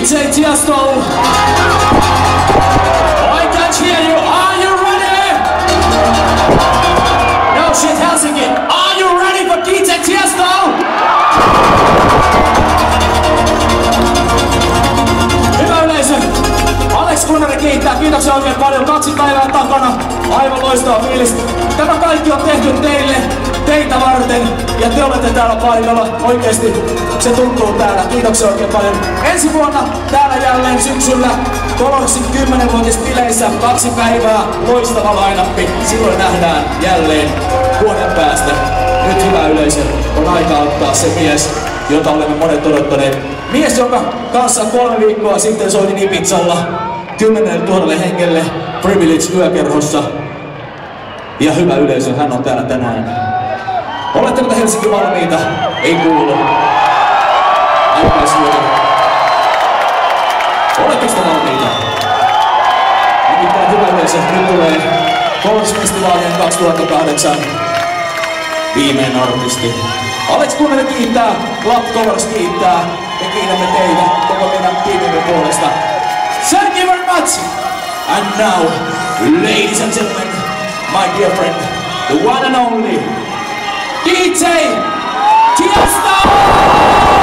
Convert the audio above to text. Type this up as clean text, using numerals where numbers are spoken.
DJ Tiesto. I can't hear you. Are you ready? No shit, Helsinki. Are you ready for DJ Tiesto? Hyvä yleisö. Alex Gunnari kiittää. Kiitoksia oikein paljon. 2 päivää takana. Aivan loistava fiilis. Tämä kaikki on tehty teille, teitä varten. Ja te olette täällä paikalla. Oikeesti se tuntuu täällä. Kiitoksia oikein paljon. Ensi vuonna täällä jälleen syksyllä Colorsin 10-vuotispileissä 2 päivää. Loistava line-appi. Silloin nähdään jälleen vuoden päästä. Nyt hyvä yleisö, on aika ottaa se mies, jota olemme monet odottaneet. Mies, jonka kanssa 3 viikkoa sitten soitin Ibizalla 10 000 hengelle Privilege-yökerhossa. Ja hyvä yleisö, hän on täällä tänään. Oletteko te Helsinki valmiita? Ei kuulu. Oletteko te valmiita? Nimittäin hyvä yleisö, nyt tulee Colors-festivaalien 2008 viimeinen artisti. Alex Gunnari kiittää, Club Colors kiittää. Me kiitämme teitä koko meidän tiimimme puolesta. Thank you very much! And now, ladies and gentlemen, my dear friend, the one and only DJ Tiesto!